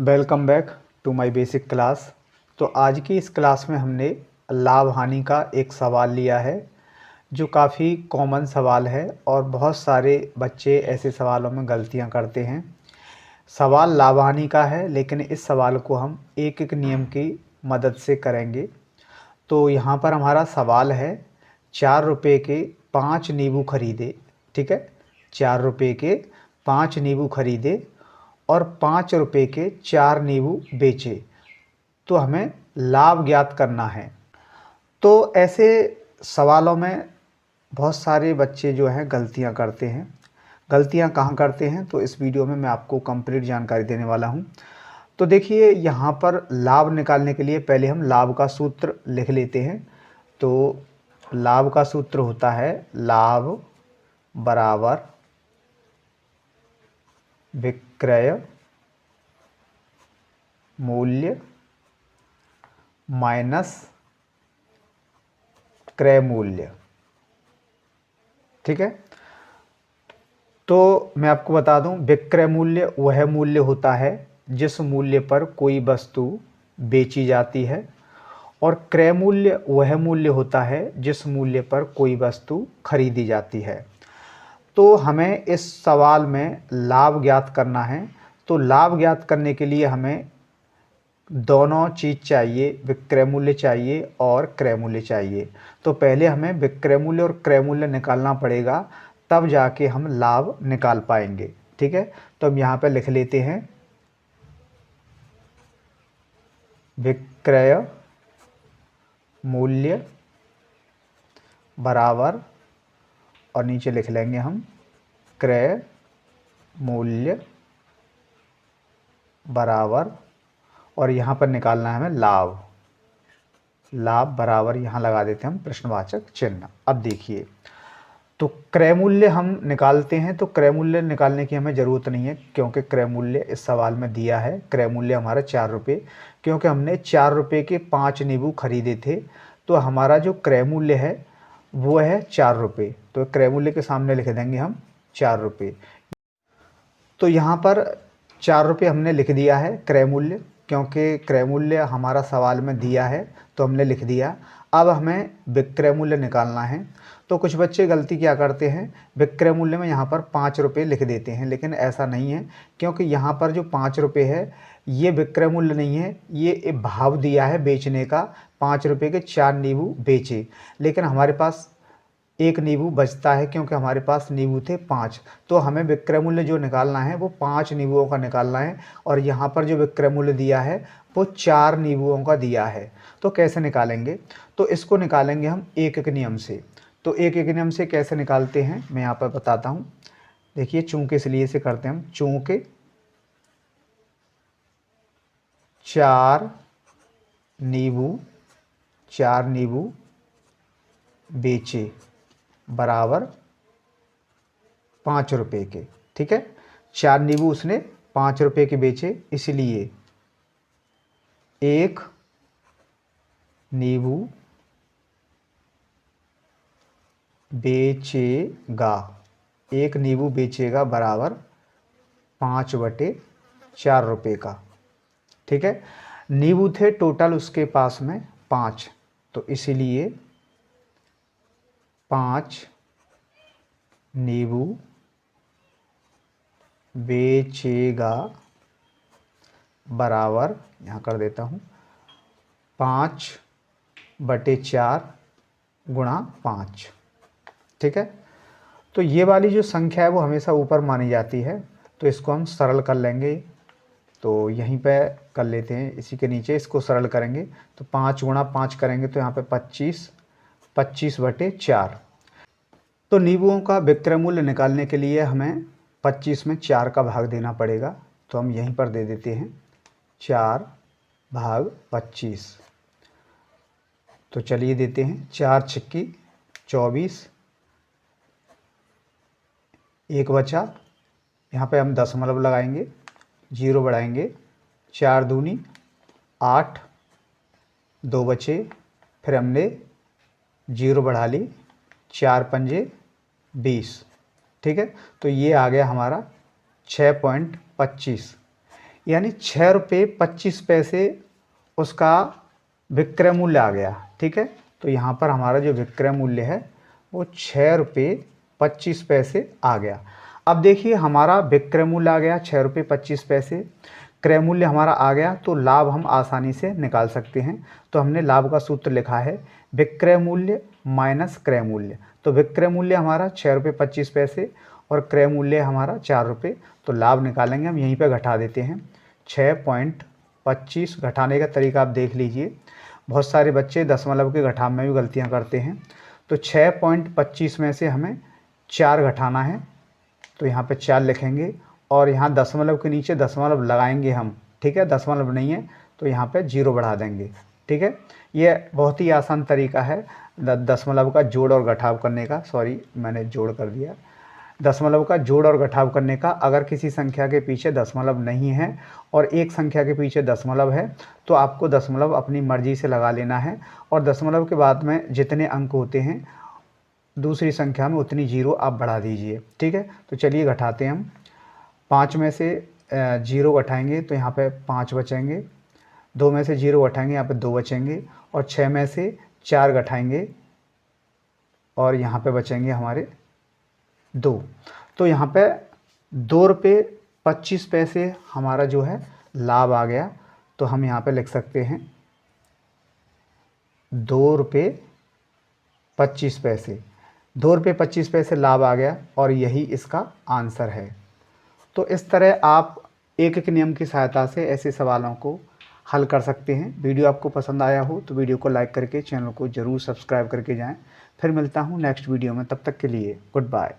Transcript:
Welcome back to my basic class. तो आज की इस क्लास में हमने लाभ हानि का एक सवाल लिया है जो काफ़ी कॉमन सवाल है और बहुत सारे बच्चे ऐसे सवालों में गलतियां करते हैं। सवाल लाभ हानि का है लेकिन इस सवाल को हम एक एक नियम की मदद से करेंगे। तो यहाँ पर हमारा सवाल है 4 रुपये के 5 नींबू खरीदे। ठीक है, 4 रुपये के 5 नींबू खरीदे और 5 रुपये के 4 नींबू बेचे, तो हमें लाभ ज्ञात करना है। तो ऐसे सवालों में बहुत सारे बच्चे जो हैं गलतियां करते हैं। गलतियां कहाँ करते हैं तो इस वीडियो में मैं आपको कंप्लीट जानकारी देने वाला हूं। तो देखिए, यहाँ पर लाभ निकालने के लिए पहले हम लाभ का सूत्र लिख लेते हैं। तो लाभ का सूत्र होता है लाभ बराबर विक्रय मूल्य माइनस क्रय मूल्य। ठीक है, तो मैं आपको बता दूं, विक्रय मूल्य वह मूल्य होता है जिस मूल्य पर कोई वस्तु बेची जाती है और क्रय मूल्य वह मूल्य होता है जिस मूल्य पर कोई वस्तु खरीदी जाती है। तो हमें इस सवाल में लाभ ज्ञात करना है। तो लाभ ज्ञात करने के लिए हमें दोनों चीज़ चाहिए, विक्रय मूल्य चाहिए और क्रय मूल्य चाहिए। तो पहले हमें विक्रय मूल्य और क्रय मूल्य निकालना पड़ेगा, तब जाके हम लाभ निकाल पाएंगे। ठीक है, तो हम यहाँ पे लिख लेते हैं विक्रय मूल्य बराबर, और नीचे लिख लेंगे हम क्रय मूल्य बराबर, और यहाँ पर निकालना है हमें लाभ। लाभ बराबर यहाँ लगा देते हैं हम प्रश्नवाचक चिन्ह। अब देखिए, तो क्रय मूल्य हम निकालते हैं। तो क्रय मूल्य निकालने की हमें ज़रूरत नहीं है क्योंकि क्रय मूल्य इस सवाल में दिया है। क्रय मूल्य हमारा 4 रुपये, क्योंकि हमने 4 रुपये के 5 नींबू खरीदे थे। तो हमारा जो क्रय मूल्य है वो है 4 रुपये। तो क्रय मूल्य के सामने लिख देंगे हम 4 रुपये। तो यहाँ पर 4 रुपये हमने लिख दिया है क्रय मूल्य, क्योंकि क्रय मूल्य हमारा सवाल में दिया है तो हमने लिख दिया। अब हमें विक्रय मूल्य निकालना है। तो कुछ बच्चे गलती क्या करते हैं, विक्रय मूल्य में यहाँ पर 5 रुपये लिख देते हैं, लेकिन ऐसा नहीं है, क्योंकि यहाँ पर जो 5 रुपये है ये विक्रय मूल्य नहीं है, ये एक भाव दिया है बेचने का। 5 रुपये के 4 नींबू बेचे, लेकिन हमारे पास एक नींबू बचता है क्योंकि हमारे पास नींबू थे 5। तो हमें विक्रय मूल्य जो निकालना है वो 5 नींबुओं का निकालना है, और यहाँ पर जो विक्रय मूल्य दिया है वो 4 नींबुओं का दिया है। तो कैसे निकालेंगे, तो इसको निकालेंगे हम एक एक नियम से। तो एक एक नियम से कैसे निकालते हैं मैं यहाँ पर बताता हूँ। देखिए, चूंकि इसलिए से करते हैं हम, चूंकि 4 नींबू बेचे बराबर 5 रुपये के। ठीक है, 4 नींबू उसने 5 रुपये के बेचे, इसलिए 1 नींबू बेचेगा, 1 नींबू बेचेगा बराबर 5/4 रुपये का। ठीक है, नींबू थे टोटल उसके पास में 5, तो इसीलिए 5 नींबू बेचेगा बराबर, यहाँ कर देता हूँ 5/4 गुणा 5। ठीक है, तो ये वाली जो संख्या है वो हमेशा ऊपर मानी जाती है, तो इसको हम सरल कर लेंगे। तो यहीं पे कर लेते हैं, इसी के नीचे इसको सरल करेंगे। तो 5 गुणा 5 करेंगे तो यहाँ पे 25, 25/4। तो नींबुओं का विक्रय मूल्य निकालने के लिए हमें 25 में 4 का भाग देना पड़ेगा। तो हम यहीं पर दे देते हैं 4/25। तो चलिए देते हैं, 4 छिक्की 24, 1 बचा, यहाँ पे हम दशमलव लगाएंगे, 0 बढ़ाएंगे, 4 दूनी 8, 2 बचे, फिर हमने 0 बढ़ा ली, 4 पंजे 20। ठीक है, तो ये आ गया हमारा 6.25। यानी 6 रुपये 25 पैसे उसका विक्रय मूल्य आ गया। ठीक है, तो यहाँ पर हमारा जो विक्रय मूल्य है वो 6 रुपये 25 पैसे आ गया। अब देखिए हमारा विक्रय मूल्य आ गया 6 रुपये 25 पैसे, क्रय मूल्य हमारा आ गया, तो लाभ हम आसानी से निकाल सकते हैं। तो हमने लाभ का सूत्र लिखा है विक्रय मूल्य माइनस क्रय मूल्य। तो विक्रय मूल्य हमारा 6 रुपये 25 पैसे और क्रय मूल्य हमारा 4 रुपये। तो लाभ निकालेंगे हम, यहीं पे घटा देते हैं 6.25। घटाने का तरीका आप देख लीजिए, बहुत सारे बच्चे दशमलव के घटाव में भी गलतियां करते हैं। तो 6.25 में से हमें 4 घटाना है, तो यहाँ पे 4 लिखेंगे और यहाँ दशमलव के नीचे दशमलव लगाएंगे हम। ठीक है, दशमलव नहीं है तो यहाँ पे 0 बढ़ा देंगे। ठीक है, ये बहुत ही आसान तरीका है दशमलव का जोड़ और घटाव करने का। सॉरी, मैंने जोड़ कर दिया। दशमलव का जोड़ और घटाव करने का, अगर किसी संख्या के पीछे दशमलव नहीं है और एक संख्या के पीछे दशमलव है तो आपको दशमलव अपनी मर्जी से लगा लेना है, और दशमलव के बाद में जितने अंक होते हैं दूसरी संख्या में उतनी 0 आप बढ़ा दीजिए। ठीक है, तो चलिए घटाते हैं हम। 5 में से 0 घटाएंगे तो यहाँ पे 5 बचेंगे, 2 में से 0 घटाएंगे यहाँ पे 2 बचेंगे, और 6 में से 4 घटाएंगे और यहाँ पे बचेंगे हमारे 2। तो यहाँ पे 2 रुपये 25 पैसे हमारा जो है लाभ आ गया। तो हम यहाँ पे लिख सकते हैं 2 रुपये 25 पैसे। 2 रुपये 25 पैसे लाभ आ गया और यही इसका आंसर है। तो इस तरह आप एक एक नियम की सहायता से ऐसे सवालों को हल कर सकते हैं। वीडियो आपको पसंद आया हो तो वीडियो को लाइक करके चैनल को ज़रूर सब्सक्राइब करके जाएं। फिर मिलता हूं नेक्स्ट वीडियो में, तब तक के लिए गुड बाय।